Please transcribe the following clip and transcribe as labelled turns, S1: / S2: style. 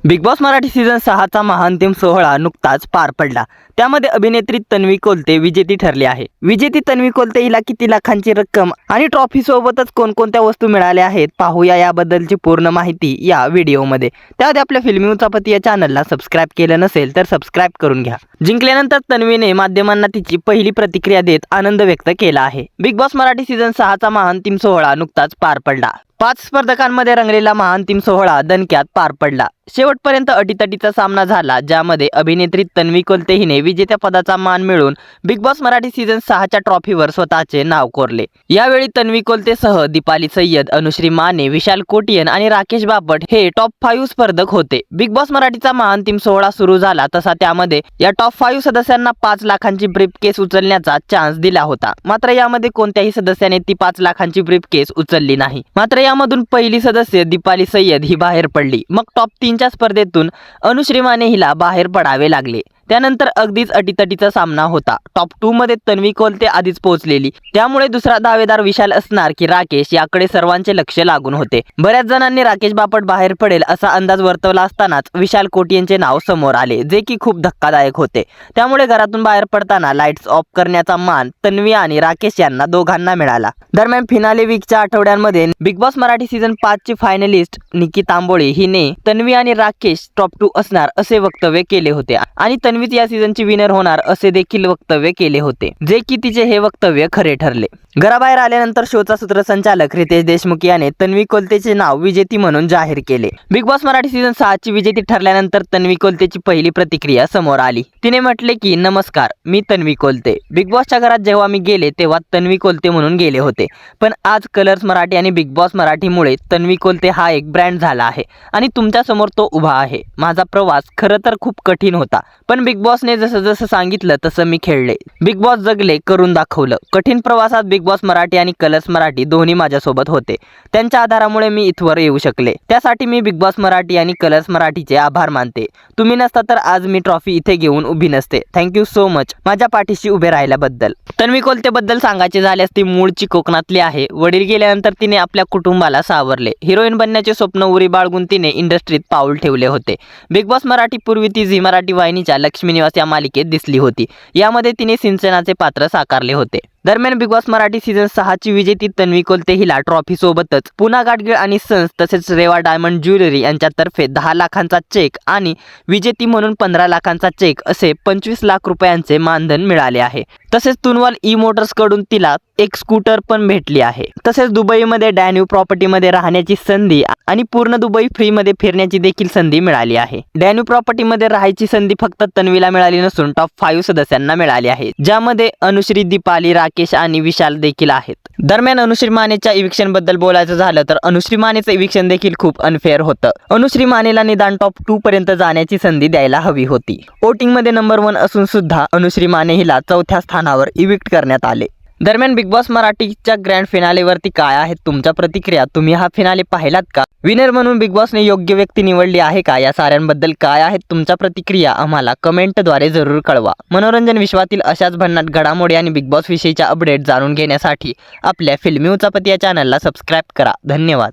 S1: Big boss Marathi season 6चा महाअंतिम सोहळा नुकताच पार पडला। त्यामध्ये अभिनेत्री तन्वी कोलते विजेती ठरली आहे। विजेती तन्वी कोलते हिला किती लाखांची रक्कम आणि ट्रॉफी सोबतच कोणकोणत्या वस्तू मिळाल्या आहेत पाहूया याबद्दलची पूर्ण माहिती या व्हिडिओमध्ये। त्याआधी आपल्या फिल्मी उचापती या चॅनलला सबस्क्राइब केलं नसेल तर सबस्क्राइब करून घ्या। जिंकल्यानंतर तन्वीने माध्यमांना तिची पहिली प्रतिक्रिया देत आनंद व्यक्त केला आहे। बिग बॉस मराठी सीझन 6चा महाअंतिम सोहळा नुकताच पार पडला। 5 स्पर्धकांमध्ये रंगलेला महाअंतिम सोहळा दणक्यात पार पडला। शेवटपर्यंत अटीतटीचा सामना झाला, ज्यामध्ये अभिनेत्री तन्वी कोलते हिने विजेत्या पदाचा मान मिळवून बिग बॉस मराठी सीझन 6च्या ट्रॉफीवर स्वतःचे नाव कोरले। यावेळी तन्वी कोलतेसह दीपाली सय्यद, अनुश्री माने, विशाल कोटियन आणि राकेश बापट हे टॉप 5 स्पर्धक होते। बिग बॉस मराठीचा महाअंतिम सोहळा सुरू झाला तसा त्यामध्ये या टॉप 5 सदस्यांना 5 लाखांची ब्रीफकेस उचलण्याचा चान्स दिला होता। मात्र यामध्ये कोणत्याही सदस्याने ती 5 लाखांची ब्रीफकेस उचलली नाही। मात्र यामधून पहिली सदस्य दीपाली सय्यद ही बाहेर पडली। मग टॉप 3च्या स्पर्धेतून अनुश्री माने हिला बाहेर पडावे लागले। त्यानंतर अगदीच अटीतटीचा सामना होता। टॉप 2 मध्ये तन्वी कोलते आधीच पोहोचलेली, त्यामुळे दुसरा दावेदार विशाल असणार की राकेश याकडे सर्वांचे लक्ष लागून होते। बऱ्याच जणांनी राकेश बापट बाहेर पडेल असा अंदाज वर्तवला असतानाच विशाल कोटियनचे नाव समोर आले, जे की खूप धक्कादायक होते। त्यामुळे घरातून बाहेर पडताना लाईट्स ऑफ करण्याचा मान तन्वी आणि राकेश यांना दोघांना मिळाला। दरम्यान फिनाले वीकच्या आठवड्यांमध्ये बिग बॉस मराठी सीझन 5 ची फायनलिस्ट निकी तांबोळे हिने तन्वी आणि राकेश टॉप 2 असणार असे वक्तव्य केले होते आणि तन्वीच या सीझनची विनर होणार असे देखील वक्तव्य केले होते, जे की तिचे हे वक्तव्य खरे ठरले। घराबाहेर आल्यानंतर शोचा सूत्रसंचालक रितेश देशमुख याने तन्वी कोलतेचे नाव विजेती म्हणून जाहीर केले। बिग बॉस मराठी सीझन 6 ची विजेती ठरल्यानंतर तन्वी कोलतेची पहिली प्रतिक्रिया समोर आली। तिने म्हटले की नमस्कार, मी तन्वी कोलते। बिग बॉसच्या घरात जेव्हा मी गेले तेव्हा तन्वी कोलते म्हणून गेले होते, पण आज कलर्स मराठी आणि बिग बॉस मराठीमुळे तन्वी कोलते हा एक ब्रँड झाला आहे आणि तुमच्या समोर तो उभा आहे। माझा प्रवास खरं तर खूप कठीण होता, पण बिग बॉसने जसं जसं सांगितलं तसं मी खेळले। बिग बॉस जगले, करून दाखवलं। कठीण प्रवासात बिग बॉस मराठी आणि कलर्स मराठी दोन्ही माझ्यासोबत होते। त्यांच्या आधारामुळे मी इथवर येऊ शकले। त्यासाठी मी बिग बॉस मराठी आणि कलर्स मराठीचे आभार मानते। तुम्ही नसता तर आज मी ट्रॉफी इथे घेऊन उभी नसते। थँक्यू सो मच माझ्या पाठीशी उभे राहिल्याबद्दल। तन्वी कोलते बद्दल सांगायचे झाल्यास ती मूळची कोकणातली आहे। वडील गेल्यानंतर तिने आपल्या कुटुंबाला सावरले। हिरोईन बनण्याचे स्वप्न उरी बाळगून तिने इंडस्ट्रीत पाऊल ठेवले होते। बिग बॉस मराठी पूर्वी ती झी मराठी वाहिनीच्या लक्ष्मी निवास या मालिकेत दिसली होती। यामध्ये तिने सिंचनाचे पात्र साकारले होते। दरम्यान बिग बॉस मराठी सीझन 6 ची विजेती तन्वी कोलते हिला ट्रॉफी सोबतच पुना गाडगीळ आणि सन्स तसेच रेवा डायमंड ज्वेलरी यांच्यातर्फे 10 लाखांचा चेक आणि विजेती म्हणून 15 लाखांचा चेक असे 25 लाख रुपयांचे मानधन मिळाले आहे। तसेच तुनवाल ई मोटर्स कडून तिला एक स्कूटर पण भेटली आहे। तसेच दुबईमध्ये डॅन्यू प्रॉपर्टीमध्ये राहण्याची संधी आणि पूर्ण दुबई फ्री मध्ये फिरण्याची देखील संधी मिळाली आहे। डॅन्यू प्रॉपर्टीमध्ये राहायची संधी फक्त तन्वीला मिळाली नसून टॉप 5 सदस्यांना मिळाली आहे, ज्यामध्ये अनुश्री, दीपाली, राकेश आणि विशाल देखील आहेत। दरम्यान अनुश्री मानेच्या इविक्शन बद्दल बोलायचं झालं तर अनुश्री मानेचं इविक्शन देखील खूप अनफेअर होतं। अनुश्री मानेला निदान टॉप 2 पर्यंत जाण्याची संधी द्यायला हवी होती। वोटिंग मध्ये नंबर 1 असून सुद्धा अनुश्री माने हिला 4थ्या स्थानावर इविक्ट करण्यात आले। दरम्यान बिग बॉस मराठीच्या ग्रँड फिनालेवरती काय आहेत तुमच्या प्रतिक्रिया? तुम्ही हा फिनाले पाहिलात का? विनर म्हणून बिग बॉसने योग्य व्यक्ती निवडली आहे का? या साऱ्यांबद्दल काय आहेत तुमच्या प्रतिक्रिया? आम्हाला कमेंटद्वारे जरूर कळवा। मनोरंजन विश्वातील अशाच भन्नाट घडामोडी आणि बिग बॉस विषयीच्या अपडेट जाणून घेण्यासाठी आपल्या फिल्मी उचापती या चॅनलला सबस्क्राइब करा। धन्यवाद।